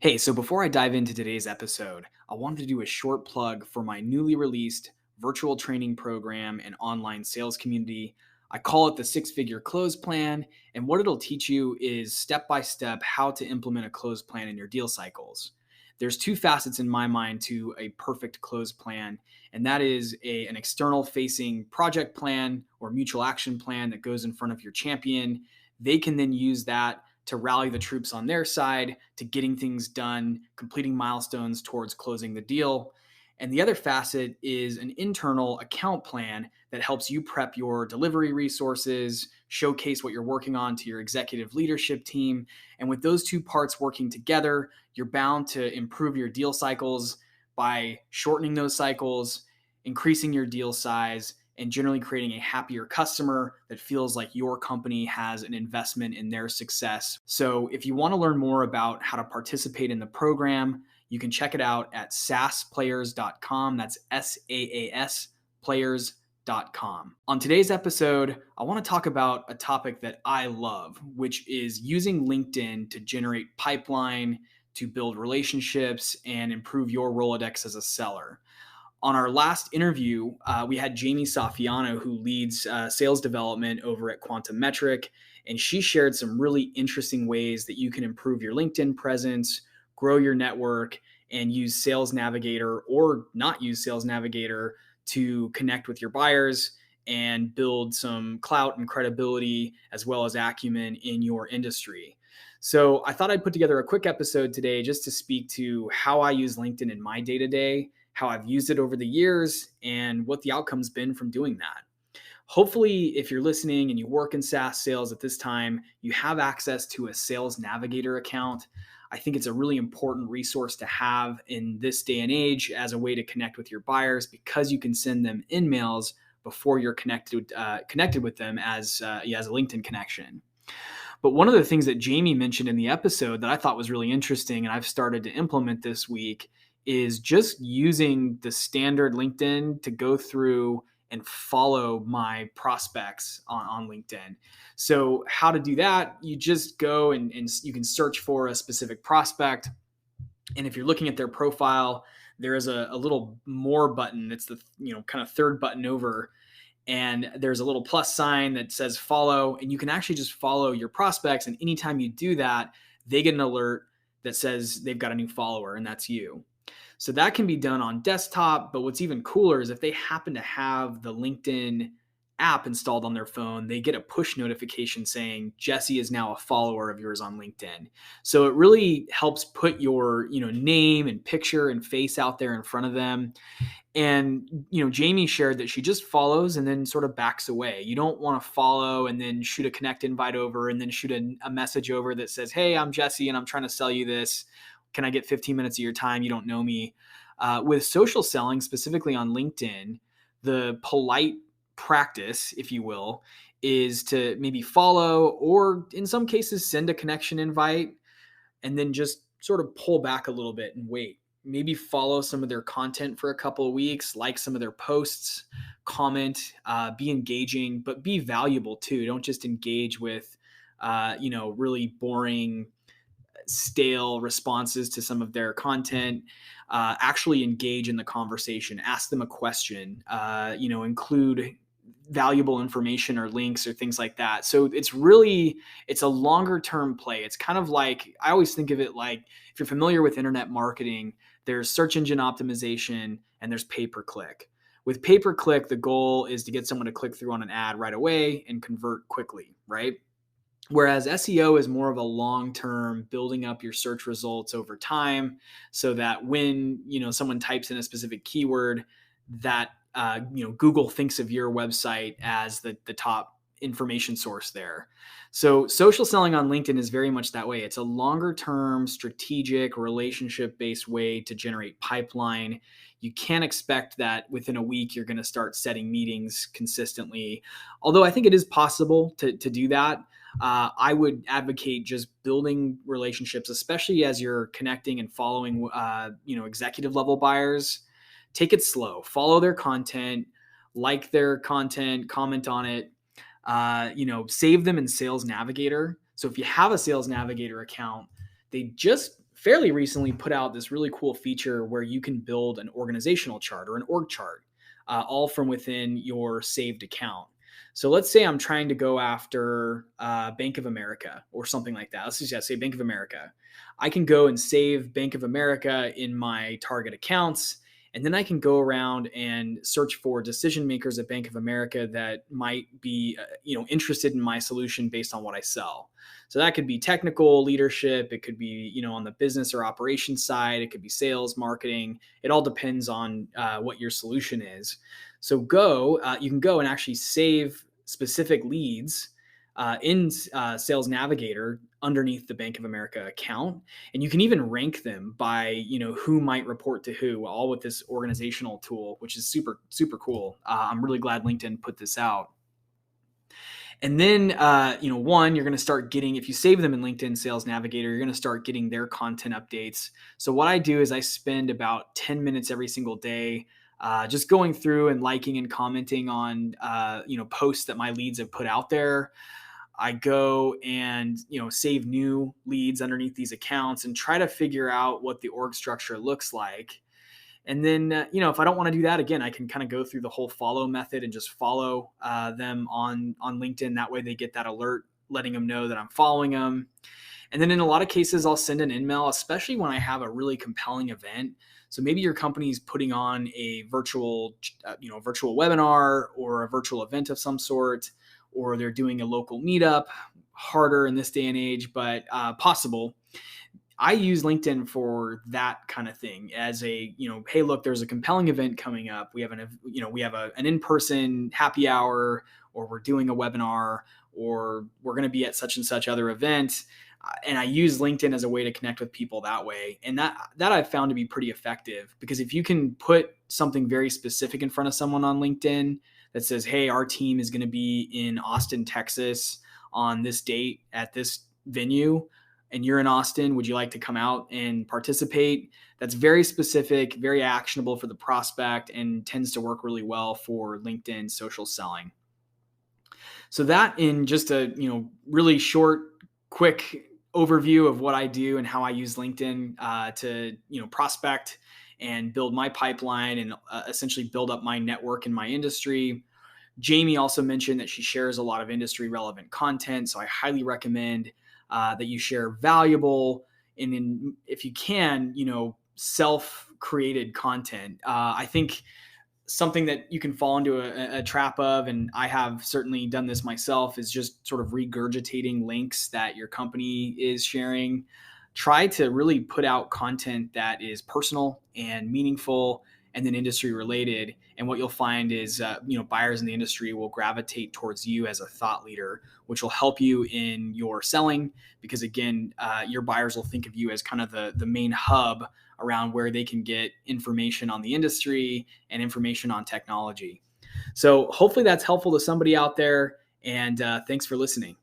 Hey, so before I dive into today's episode, I wanted to do a short plug for my newly released virtual training program and online sales community. I call it the Six Figure Close Plan, and what it'll teach you is step by step how to implement a close plan in your deal cycles. There's two facets in my mind to a perfect close plan, and that is an external facing project plan or mutual action plan that goes in front of your champion. They can then use that to rally the troops on their side to getting things done, completing milestones towards closing the deal. And the other facet is an internal account plan that helps you prep your delivery resources, showcase what you're working on to your executive leadership team. And with those two parts working together, you're bound to improve your deal cycles by shortening those cycles, increasing your deal size, and generally creating a happier customer that feels like your company has an investment in their success. So if you want to learn more about how to participate in the program, you can check it out at saasplayers.com. That's SAAS players.com. On today's episode, I want to talk about a topic that I love, which is using LinkedIn to generate pipeline, to build relationships, and improve your Rolodex as a seller. On our last interview, we had Jamie Safiano, who leads sales development over at Quantum Metric, and she shared some really interesting ways that you can improve your LinkedIn presence, grow your network, and use Sales Navigator or not use Sales Navigator to connect with your buyers and build some clout and credibility as well as acumen in your industry. So I thought I'd put together a quick episode today just to speak to how I use LinkedIn in my day-to-day, how I've used it over the years, and what the outcome's been from doing that. Hopefully, if you're listening and you work in SaaS sales at this time, you have access to a Sales Navigator account. I think it's a really important resource to have in this day and age as a way to connect with your buyers because you can send them emails before you're connected with them as a LinkedIn connection. But one of the things that Jamie mentioned in the episode that I thought was really interesting and I've started to implement this week is just using the standard LinkedIn to go through and follow my prospects on LinkedIn. So how to do that, you just go and you can search for a specific prospect. And if you're looking at their profile, there is a little more button. It's the kind of third button over. And there's a little plus sign that says follow. And you can actually just follow your prospects. And anytime you do that, they get an alert that says they've got a new follower, and that's you. So that can be done on desktop, but what's even cooler is if they happen to have the LinkedIn app installed on their phone, they get a push notification saying Jesse is now a follower of yours on LinkedIn. So it really helps put your, name and picture and face out there in front of them. And, Jamie shared that she just follows and then sort of backs away. You don't want to follow and then shoot a connect invite over and then shoot a message over that says, hey, I'm Jesse and I'm trying to sell you this. Can I get 15 minutes of your time? You don't know me. With social selling, specifically on LinkedIn, the polite practice, if you will, is to maybe follow or in some cases send a connection invite and then just sort of pull back a little bit and wait. Maybe follow some of their content for a couple of weeks, like some of their posts, comment, be engaging, but be valuable too. Don't just engage with, really boring, stale responses to some of their content. Actually engage in the conversation, ask them a question, include valuable information or links or things like that. So it's a longer term play. It's kind of like, I always think of it like, if you're familiar with internet marketing, there's search engine optimization and there's pay-per-click. With pay-per-click, the goal is to get someone to click through on an ad right away and convert quickly, right? Whereas SEO is more of a long-term building up your search results over time so that when, someone types in a specific keyword that, Google thinks of your website as the top information source there. So social selling on LinkedIn is very much that way. It's a longer-term strategic relationship-based way to generate pipeline. You can't expect that within a week you're going to start setting meetings consistently. Although I think it is possible to do that. I would advocate just building relationships, especially as you're connecting and following, executive level buyers. Take it slow, follow their content, like their content, comment on it, save them in Sales Navigator. So if you have a Sales Navigator account, they just fairly recently put out this really cool feature where you can build an organizational chart or an org chart, all from within your saved account. So let's say I'm trying to go after Bank of America or something like that. Let's just say Bank of America. I can go and save Bank of America in my target accounts. And then I can go around and search for decision makers at Bank of America that might be, interested in my solution based on what I sell. So that could be technical leadership. It could be, on the business or operations side. It could be sales, marketing. It all depends on what your solution is. So you can go and actually save specific leads in Sales Navigator underneath the Bank of America account, and you can even rank them by who might report to who, all with this organizational tool, which is super super cool. I'm really glad LinkedIn put this out. And then, you're going to start getting, if you save them in LinkedIn Sales Navigator, you're going to start getting their content updates. So what I do is I spend about 10 minutes every single day just going through and liking and commenting on, posts that my leads have put out there. I go and, save new leads underneath these accounts and try to figure out what the org structure looks like. And then, if I don't want to do that, again, I can kind of go through the whole follow method and just follow them on LinkedIn. That way they get that alert letting them know that I'm following them. And then in a lot of cases, I'll send an email, especially when I have a really compelling event. So maybe your company's putting on a virtual webinar or a virtual event of some sort, or they're doing a local meetup. Harder in this day and age, but possible. I use LinkedIn for that kind of thing as a, hey, look, there's a compelling event coming up. We have an in-person happy hour, or we're doing a webinar, or we're going to be at such and such other event. And I use LinkedIn as a way to connect with people that way. And that I've found to be pretty effective, because if you can put something very specific in front of someone on LinkedIn that says, hey, our team is going to be in Austin, Texas on this date at this venue, and you're in Austin, would you like to come out and participate? That's very specific, very actionable for the prospect, and tends to work really well for LinkedIn social selling. So that, in just a really short, quick overview of what I do and how I use LinkedIn to prospect and build my pipeline and essentially build up my network in my industry. Jamie also mentioned that she shares a lot of industry relevant content, so I highly recommend that you share valuable and, if you can, self-created content. I think something that you can fall into a trap of, and I have certainly done this myself, is just sort of regurgitating links that your company is sharing. Try to really put out content that is personal and meaningful and then industry related. And what you'll find is, buyers in the industry will gravitate towards you as a thought leader, which will help you in your selling, because again, your buyers will think of you as kind of the main hub around where they can get information on the industry and information on technology. So hopefully that's helpful to somebody out there. And thanks for listening.